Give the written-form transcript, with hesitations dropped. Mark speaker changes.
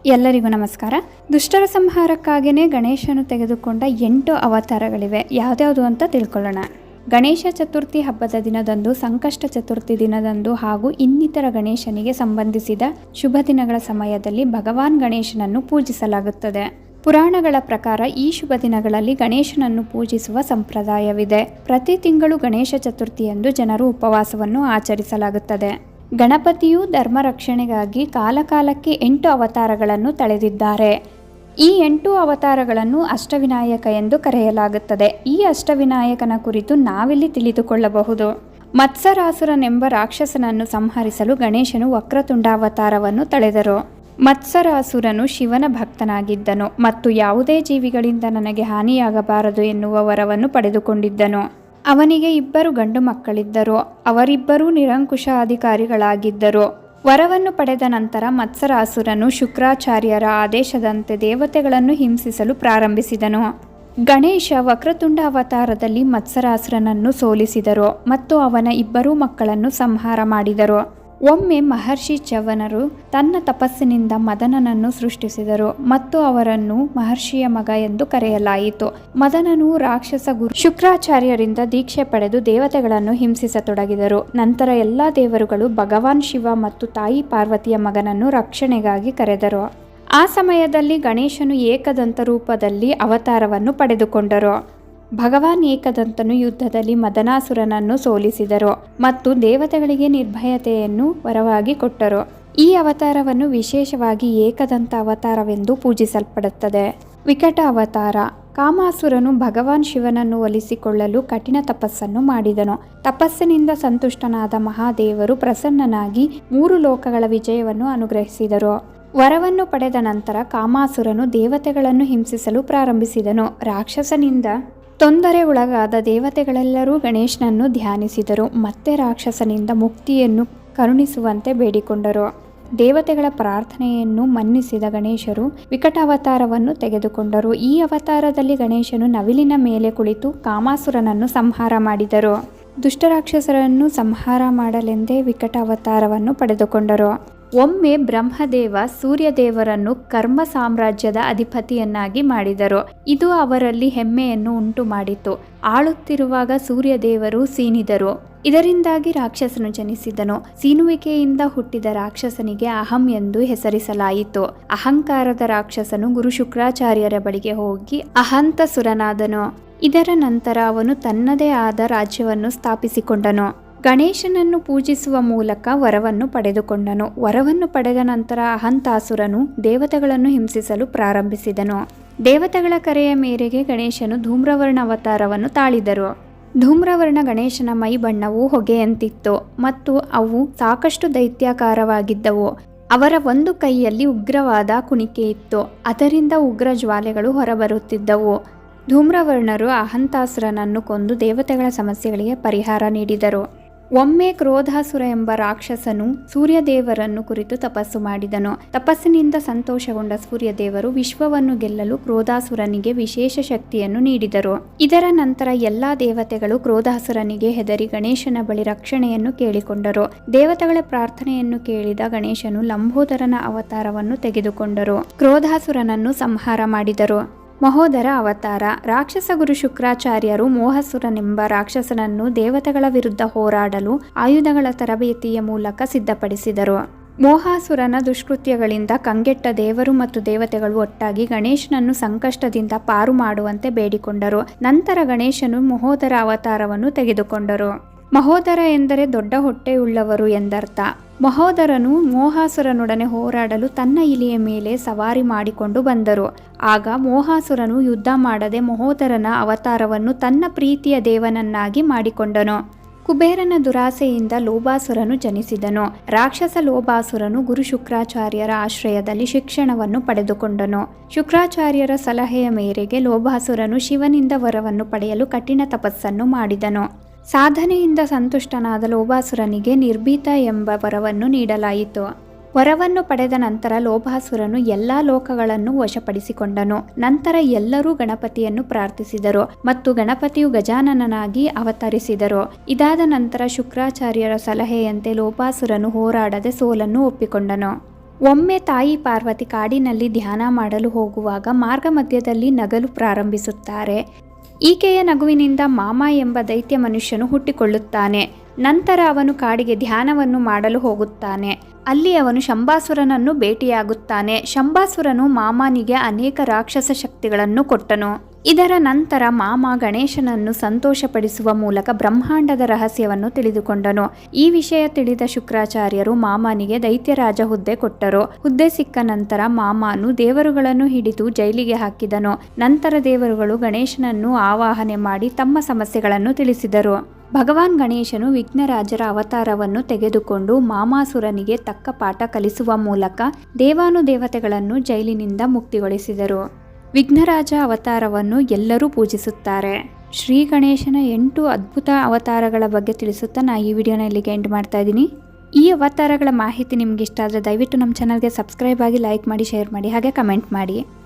Speaker 1: ಎಲ್ಲರಿಗೂ ನಮಸ್ಕಾರ. ದುಷ್ಟರ ಸಂಹಾರಕ್ಕಾಗಿಯೇ ಗಣೇಶನು ತೆಗೆದುಕೊಂಡ 8 ಅವತಾರಗಳಿವೆ. ಯಾವುದ್ಯಾವುದು ಅಂತ ತಿಳ್ಕೊಳ್ಳೋಣ. ಗಣೇಶ ಚತುರ್ಥಿ ಹಬ್ಬದ ದಿನದಂದು, ಸಂಕಷ್ಟ ಚತುರ್ಥಿ ದಿನದಂದು ಹಾಗೂ ಇನ್ನಿತರ ಗಣೇಶನಿಗೆ ಸಂಬಂಧಿಸಿದ ಶುಭ ದಿನಗಳ ಸಮಯದಲ್ಲಿ ಭಗವಾನ್ ಗಣೇಶನನ್ನು ಪೂಜಿಸಲಾಗುತ್ತದೆ. ಪುರಾಣಗಳ ಪ್ರಕಾರ ಈ ಶುಭ ದಿನಗಳಲ್ಲಿ ಗಣೇಶನನ್ನು ಪೂಜಿಸುವ ಸಂಪ್ರದಾಯವಿದೆ. ಪ್ರತಿ ತಿಂಗಳು ಗಣೇಶ ಚತುರ್ಥಿಯಂದು ಜನರು ಉಪವಾಸವನ್ನು ಆಚರಿಸಲಾಗುತ್ತದೆ. ಗಣಪತಿಯು ಧರ್ಮ ರಕ್ಷಣೆಗಾಗಿ ಕಾಲಕಾಲಕ್ಕೆ 8 ಅವತಾರಗಳನ್ನು ತಳೆದಿದ್ದಾರೆ. ಈ 8 ಅವತಾರಗಳನ್ನು ಅಷ್ಟವಿನಾಯಕ ಎಂದು ಕರೆಯಲಾಗುತ್ತದೆ. ಈ ಅಷ್ಟವಿನಾಯಕನ ಕುರಿತು ನಾವಿಲ್ಲಿ ತಿಳಿದುಕೊಳ್ಳಬಹುದು. ಮತ್ಸರಾಸುರನೆಂಬ ರಾಕ್ಷಸನನ್ನು ಸಂಹರಿಸಲು ಗಣೇಶನು ವಕ್ರತುಂಡ ಅವತಾರವನ್ನು ತಳೆದರು. ಮತ್ಸರಾಸುರನು ಶಿವನ ಭಕ್ತನಾಗಿದ್ದನು ಮತ್ತು ಯಾವುದೇ ಜೀವಿಗಳಿಂದ ನನಗೆ ಹಾನಿಯಾಗಬಾರದು ಎನ್ನುವ ವರವನ್ನು ಪಡೆದುಕೊಂಡಿದ್ದನು. ಅವನಿಗೆ 2 ಗಂಡು ಮಕ್ಕಳಿದ್ದರು. ಅವರಿಬ್ಬರೂ ನಿರಂಕುಶ ಅಧಿಕಾರಿಗಳಾಗಿದ್ದರು. ವರವನ್ನು ಪಡೆದ ನಂತರ ಮತ್ಸರಾಸುರನು ಶುಕ್ರಾಚಾರ್ಯರ ಆದೇಶದಂತೆ ದೇವತೆಗಳನ್ನು ಹಿಂಸಿಸಲು ಪ್ರಾರಂಭಿಸಿದನು. ಗಣೇಶ ವಕ್ರತುಂಡ ಅವತಾರದಲ್ಲಿ ಮತ್ಸರಾಸುರನನ್ನು ಸೋಲಿಸಿದರು ಮತ್ತು ಅವನ 2 ಮಕ್ಕಳನ್ನು ಸಂಹಾರ ಮಾಡಿದರು. ಒಮ್ಮೆ ಮಹರ್ಷಿ ಚ್ಯವನರು ತನ್ನ ತಪಸ್ಸಿನಿಂದ ಮದನನನ್ನು ಸೃಷ್ಟಿಸಿದರು ಮತ್ತು ಅವರನ್ನು ಮಹರ್ಷಿಯ ಮಗ ಎಂದು ಕರೆಯಲಾಯಿತು. ಮದನನು ರಾಕ್ಷಸ ಗುರು ಶುಕ್ರಾಚಾರ್ಯರಿಂದ ದೀಕ್ಷೆ ಪಡೆದು ದೇವತೆಗಳನ್ನು ಹಿಂಸಿಸತೊಡಗಿದರು. ನಂತರ ಎಲ್ಲ ದೇವರುಗಳು ಭಗವಾನ್ ಶಿವ ಮತ್ತು ತಾಯಿ ಪಾರ್ವತಿಯ ಮಗನನ್ನು ರಕ್ಷಣೆಗಾಗಿ ಕರೆದರು. ಆ ಸಮಯದಲ್ಲಿ ಗಣೇಶನು ಏಕದಂತ ರೂಪದಲ್ಲಿ ಅವತಾರವನ್ನು ಪಡೆದುಕೊಂಡರು. ಭಗವಾನ್ ಏಕದಂತನು ಯುದ್ಧದಲ್ಲಿ ಮದನಾಸುರನನ್ನು ಸೋಲಿಸಿದರು ಮತ್ತು ದೇವತೆಗಳಿಗೆ ನಿರ್ಭಯತೆಯನ್ನು ವರವಾಗಿ ಕೊಟ್ಟರು. ಈ ಅವತಾರವನ್ನು ವಿಶೇಷವಾಗಿ ಏಕದಂತ ಅವತಾರವೆಂದು ಪೂಜಿಸಲ್ಪಡುತ್ತದೆ. ವಿಕಟ ಅವತಾರ. ಕಾಮಾಸುರನು ಭಗವಾನ್ ಶಿವನನ್ನು ಒಲಿಸಿಕೊಳ್ಳಲು ಕಠಿಣ ತಪಸ್ಸನ್ನು ಮಾಡಿದನು. ತಪಸ್ಸಿನಿಂದ ಸಂತುಷ್ಟನಾದ ಮಹಾದೇವರು ಪ್ರಸನ್ನನಾಗಿ 3 ಲೋಕಗಳ ವಿಜಯವನ್ನು ಅನುಗ್ರಹಿಸಿದರು. ವರವನ್ನು ಪಡೆದ ನಂತರ ಕಾಮಾಸುರನು ದೇವತೆಗಳನ್ನು ಹಿಂಸಿಸಲು ಪ್ರಾರಂಭಿಸಿದನು. ರಾಕ್ಷಸನಿಂದ ತೊಂದರೆ ಒಳಗಾದ ದೇವತೆಗಳೆಲ್ಲರೂ ಗಣೇಶನನ್ನು ಧ್ಯಾನಿಸಿದರು. ಮತ್ತೆ ರಾಕ್ಷಸನಿಂದ ಮುಕ್ತಿಯನ್ನು ಕರುಣಿಸುವಂತೆ ಬೇಡಿಕೊಂಡರು. ದೇವತೆಗಳ ಪ್ರಾರ್ಥನೆಯನ್ನು ಮನ್ನಿಸಿದ ಗಣೇಶರು ವಿಕಟ ಅವತಾರವನ್ನು ತೆಗೆದುಕೊಂಡರು. ಈ ಅವತಾರದಲ್ಲಿ ಗಣೇಶನು ನವಿಲಿನ ಮೇಲೆ ಕುಳಿತು ಕಾಮಾಸುರನನ್ನು ಸಂಹಾರ ಮಾಡಿದರು. ದುಷ್ಟರಾಕ್ಷಸರನ್ನು ಸಂಹಾರ ಮಾಡಲೆಂದೇ ವಿಕಟ ಅವತಾರವನ್ನು ಪಡೆದುಕೊಂಡರು. ಒಮ್ಮೆ ಬ್ರಹ್ಮದೇವ ಸೂರ್ಯದೇವರನ್ನು ಕರ್ಮ ಸಾಮ್ರಾಜ್ಯದ ಅಧಿಪತಿಯನ್ನಾಗಿ ಮಾಡಿದರು. ಇದು ಅವರಲ್ಲಿ ಹೆಮ್ಮೆಯನ್ನು ಉಂಟು ಮಾಡಿತು. ಆಳುತ್ತಿರುವಾಗ ಸೂರ್ಯದೇವರು ಸೀನಿದರು. ಇದರಿಂದಾಗಿ ರಾಕ್ಷಸನು ಜನಿಸಿದನು. ಸೀನುವಿಕೆಯಿಂದ ಹುಟ್ಟಿದ ರಾಕ್ಷಸನಿಗೆ ಅಹಂ ಎಂದು ಹೆಸರಿಸಲಾಯಿತು. ಅಹಂಕಾರದ ರಾಕ್ಷಸನು ಗುರು ಶುಕ್ರಾಚಾರ್ಯರ ಬಳಿಗೆ ಹೋಗಿ ಅಹಂತಸುರನಾದನು. ಇದರ ನಂತರ ಅವನು ತನ್ನದೇ ಆದ ರಾಜ್ಯವನ್ನು ಸ್ಥಾಪಿಸಿಕೊಂಡನು. ಗಣೇಶನನ್ನು ಪೂಜಿಸುವ ಮೂಲಕ ವರವನ್ನು ಪಡೆದುಕೊಂಡನು. ವರವನ್ನು ಪಡೆದ ನಂತರ ಅಹಂತಾಸುರನು ದೇವತೆಗಳನ್ನು ಹಿಂಸಿಸಲು ಪ್ರಾರಂಭಿಸಿದನು. ದೇವತೆಗಳ ಕರೆಯ ಮೇರೆಗೆ ಗಣೇಶನು ಧೂಮ್ರವರ್ಣ ಅವತಾರವನ್ನು ತಾಳಿದರು. ಧೂಮ್ರವರ್ಣ ಗಣೇಶನ ಮೈ ಬಣ್ಣವು ಹೊಗೆಯಂತಿತ್ತು ಮತ್ತು ಅವು ಸಾಕಷ್ಟು ದೈತ್ಯಾಕಾರವಾಗಿದ್ದವು. ಅವರ ಒಂದು ಕೈಯಲ್ಲಿ ಉಗ್ರವಾದ ಕುಣಿಕೆ ಇತ್ತು. ಅದರಿಂದ ಉಗ್ರ ಜ್ವಾಲೆಗಳು ಹೊರಬರುತ್ತಿದ್ದವು. ಧೂಮ್ರವರ್ಣರು ಅಹಂತಾಸುರನನ್ನು ಕೊಂದು ದೇವತೆಗಳ ಸಮಸ್ಯೆಗಳಿಗೆ ಪರಿಹಾರ ನೀಡಿದರು. ಒಮ್ಮೆ ಕ್ರೋಧಾಸುರ ಎಂಬ ರಾಕ್ಷಸನು ಸೂರ್ಯದೇವರನ್ನು ಕುರಿತು ತಪಸ್ಸು ಮಾಡಿದನು. ತಪಸ್ಸಿನಿಂದ ಸಂತೋಷಗೊಂಡ ಸೂರ್ಯದೇವರು ವಿಶ್ವವನ್ನು ಗೆಲ್ಲಲು ಕ್ರೋಧಾಸುರನಿಗೆ ವಿಶೇಷ ಶಕ್ತಿಯನ್ನು ನೀಡಿದರು. ಇದರ ನಂತರ ಎಲ್ಲಾ ದೇವತೆಗಳು ಕ್ರೋಧಾಸುರನಿಗೆ ಹೆದರಿ ಗಣೇಶನ ಬಳಿ ರಕ್ಷಣೆಯನ್ನು ಕೇಳಿಕೊಂಡರು. ದೇವತೆಗಳ ಪ್ರಾರ್ಥನೆಯನ್ನು ಕೇಳಿದ ಗಣೇಶನು ಲಂಬೋದರನ ಅವತಾರವನ್ನು ತೆಗೆದುಕೊಂಡರು. ಕ್ರೋಧಾಸುರನನ್ನು ಸಂಹಾರ ಮಾಡಿದರು. ಮಹೋದರ ಅವತಾರ. ರಾಕ್ಷಸ ಗುರು ಶುಕ್ರಾಚಾರ್ಯರು ಮೋಹಸುರನೆಂಬ ರಾಕ್ಷಸನನ್ನು ದೇವತೆಗಳ ವಿರುದ್ಧ ಹೋರಾಡಲು ಆಯುಧಗಳ ತರಬೇತಿಯ ಮೂಲಕ ಸಿದ್ಧಪಡಿಸಿದರು. ಮೋಹಾಸುರನ ದುಷ್ಕೃತ್ಯಗಳಿಂದ ಕಂಗೆಟ್ಟ ದೇವರು ಮತ್ತು ದೇವತೆಗಳು ಒಟ್ಟಾಗಿ ಗಣೇಶನನ್ನು ಸಂಕಷ್ಟದಿಂದ ಪಾರು ಮಾಡುವಂತೆ ಬೇಡಿಕೊಂಡರು. ನಂತರ ಗಣೇಶನು ಮಹೋದರ ಅವತಾರವನ್ನು ತೆಗೆದುಕೊಂಡರು. ಮಹೋದರ ಎಂದರೆ ದೊಡ್ಡ ಹೊಟ್ಟೆಯುಳ್ಳವರು ಎಂದರ್ಥ. ಮಹೋದರನು ಮೋಹಾಸುರನೊಡನೆ ಹೋರಾಡಲು ತನ್ನ ಇಲಿಯ ಮೇಲೆ ಸವಾರಿ ಮಾಡಿಕೊಂಡು ಬಂದರು. ಆಗ ಮೋಹಾಸುರನು ಯುದ್ಧ ಮಾಡದೆ ಮಹೋದರನ ಅವತಾರವನ್ನು ತನ್ನ ಪ್ರೀತಿಯ ದೇವನನ್ನಾಗಿ ಮಾಡಿಕೊಂಡನು. ಕುಬೇರನ ದುರಾಸೆಯಿಂದ ಲೋಭಾಸುರನು ಜನಿಸಿದನು. ರಾಕ್ಷಸ ಲೋಭಾಸುರನು ಗುರು ಶುಕ್ರಾಚಾರ್ಯರ ಆಶ್ರಯದಲ್ಲಿ ಶಿಕ್ಷಣವನ್ನು ಪಡೆದುಕೊಂಡನು. ಶುಕ್ರಾಚಾರ್ಯರ ಸಲಹೆಯ ಮೇರೆಗೆ ಲೋಭಾಸುರನು ಶಿವನಿಂದ ವರವನ್ನು ಪಡೆಯಲು ಕಠಿಣ ತಪಸ್ಸನ್ನು ಮಾಡಿದನು. ಸಾಧನೆಯಿಂದ ಸಂತುಷ್ಟನಾದ ಲೋಭಾಸುರನಿಗೆ ನಿರ್ಭೀತ ಎಂಬ ವರವನ್ನು ನೀಡಲಾಯಿತು. ವರವನ್ನು ಪಡೆದ ನಂತರ ಲೋಭಾಸುರನು ಎಲ್ಲಾ ಲೋಕಗಳನ್ನು ವಶಪಡಿಸಿಕೊಂಡನು. ನಂತರ ಎಲ್ಲರೂ ಗಣಪತಿಯನ್ನು ಪ್ರಾರ್ಥಿಸಿದರು ಮತ್ತು ಗಣಪತಿಯು ಗಜಾನನನಾಗಿ ಅವತರಿಸಿದರು. ಇದಾದ ನಂತರ ಶುಕ್ರಾಚಾರ್ಯರ ಸಲಹೆಯಂತೆ ಲೋಭಾಸುರನು ಹೋರಾಡದೆ ಸೋಲನ್ನು ಒಪ್ಪಿಕೊಂಡನು. ಒಮ್ಮೆ ತಾಯಿ ಪಾರ್ವತಿ ಕಾಡಿನಲ್ಲಿ ಧ್ಯಾನ ಮಾಡಲು ಹೋಗುವಾಗ ಮಾರ್ಗ ಮಧ್ಯದಲ್ಲಿ ನಗಲು ಪ್ರಾರಂಭಿಸುತ್ತಾರೆ. ಈಕೆಯ ನಗುವಿನಿಂದ ಮಾಮ ಎಂಬ ದೈತ್ಯ ಮನುಷ್ಯನು ಹುಟ್ಟಿಕೊಳ್ಳುತ್ತಾನೆ. ನಂತರ ಅವನು ಕಾಡಿಗೆ ಧ್ಯಾನವನ್ನು ಮಾಡಲು ಹೋಗುತ್ತಾನೆ. ಅಲ್ಲಿ ಅವನು ಶಂಭಾಸುರನನ್ನು ಭೇಟಿಯಾಗುತ್ತಾನೆ. ಶಂಭಾಸುರನು ಮಾಮನಿಗೆ ಅನೇಕ ರಾಕ್ಷಸ ಶಕ್ತಿಗಳನ್ನು ಕೊಟ್ಟನು. ಇದರ ನಂತರ ಮಾಮ ಗಣೇಶನನ್ನು ಸಂತೋಷಪಡಿಸುವ ಮೂಲಕ ಬ್ರಹ್ಮಾಂಡದ ರಹಸ್ಯವನ್ನು ತಿಳಿದುಕೊಂಡನು. ಈ ವಿಷಯ ತಿಳಿದ ಶುಕ್ರಾಚಾರ್ಯರು ಮಾಮನಿಗೆ ದೈತ್ಯರಾಜ ಹುದ್ದೆ ಕೊಟ್ಟರು. ಹುದ್ದೆ ಸಿಕ್ಕ ನಂತರ ಮಾಮನು ದೇವರುಗಳನ್ನು ಹಿಡಿದು ಜೈಲಿಗೆ ಹಾಕಿದನು. ನಂತರ ದೇವರುಗಳು ಗಣೇಶನನ್ನು ಆವಾಹನೆ ಮಾಡಿ ತಮ್ಮ ಸಮಸ್ಯೆಗಳನ್ನು ತಿಳಿಸಿದರು. ಭಗವಾನ್ ಗಣೇಶನು ವಿಘ್ನರಾಜರ ಅವತಾರವನ್ನು ತೆಗೆದುಕೊಂಡು ಮಾಮಾಸುರನಿಗೆ ತಕ್ಕ ಪಾಠ ಕಲಿಸುವ ಮೂಲಕ ದೇವಾನುದೇವತೆಗಳನ್ನು ಜೈಲಿನಿಂದ ಮುಕ್ತಿಗೊಳಿಸಿದರು. ವಿಘ್ನರಾಜ ಅವತಾರವನ್ನು ಎಲ್ಲರೂ ಪೂಜಿಸುತ್ತಾರೆ. ಶ್ರೀ ಗಣೇಶನ 8 ಅದ್ಭುತ ಅವತಾರಗಳ ಬಗ್ಗೆ ತಿಳಿಸುತ್ತಾ ನಾನು ಈ ವಿಡಿಯೋನ ಇಲ್ಲಿಗೆ ಎಂಡ್ ಮಾಡ್ತಾ ಇದ್ದೀನಿ. ಈ ಅವತಾರಗಳ ಮಾಹಿತಿ ನಿಮ್ಗೆ ಇಷ್ಟ ಆದರೆ ದಯವಿಟ್ಟು ನಮ್ಮ ಚಾನಲ್ಗೆ ಸಬ್ಸ್ಕ್ರೈಬ್ ಆಗಿ, ಲೈಕ್ ಮಾಡಿ, ಶೇರ್ ಮಾಡಿ, ಹಾಗೆ ಕಮೆಂಟ್ ಮಾಡಿ.